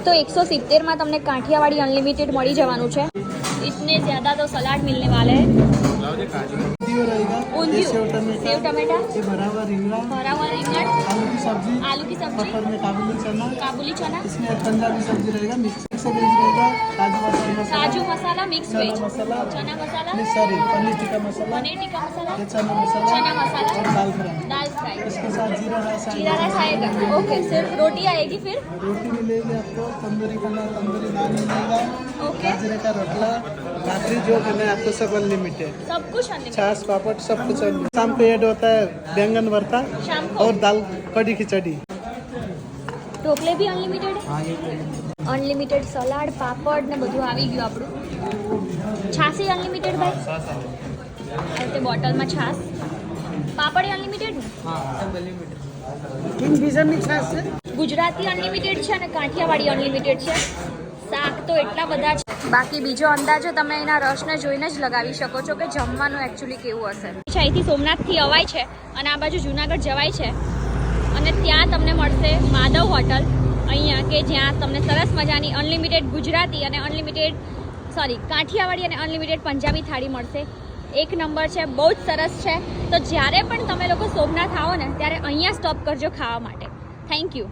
तो 170 में तमने काठियावाड़ी अनलिमिटेड मળી जवानुं छे। इतने ज़्यादा तो सलाद मिलने वाले हैं। सेव टमाटर, ये भरा हुआ रिंगण, आलू की सब्जी, मटर में काबुली चना, इसमें पंजाबी सब्जी रहेगा, मिक्स वेज रहेगा, काजू मसाला, मिक्स वेज, मसाला, चना मसाला, सॉरी पनीर टिक्का मसाला, ये चना मसाला और दाल फ्राई। इसके साथ जीरा राइस आएगा। ओके, सिर्फ रोटी आएगी फिर? रोटी मिलेगी आपको, तंदूरी खाना तंदूरी नान मिलेगा, बाजरे का रोटला, भाकरी जो खाना है आपको सब अनलिमिटेड, सब कुछ अनलिमिटेड, छाछ पापड़ सब कुछ अनलिमिटेड। शाम को ऐड होता है बैंगन भरता और दाल कड़ी खिचड़ी। ढोकले भी अनलिमिटेड है? अनलिमिटेड सलाड पापड़ ने બધું આવી ગયું આપણું। છાસ અનલિમિટેડ ભાઈ? આ તે બોટલમાં છાસ, પાપડ અનલિમિટેડ ને? કિંગ ફિશર ની છાશ છે, ગુજરાતી અનલિમિટેડ છે અને કાઠિયાવાડી અનલિમિટેડ છે। શાક તો એટલા બધા છે, બાકી બીજો અંદાજો તમે એના રસને જોઈને જ લગાવી શકો છો કે જમવાનું એકચ્યુઅલી કેવું હશે। અહીંથી સોમનાથથી અવાય છે અને આ બાજુ જુનાગઢ જવાય છે અને ત્યાં તમને મળશે માધવ હોટલ અહીંયા, કે જ્યાં તમને સરસ મજાની અનલિમિટેડ ગુજરાતી અને કાઠિયાવાડી અને અનલિમિટેડ પંજાબી થાળી મળશે। એક નંબર છે, બહુ જ સરસ છે। તો જ્યારે પણ તમે લોકો સોમનાથ આવો ને ત્યારે અહીંયા સ્ટોપ કરજો ખાવા માટે। Thank you.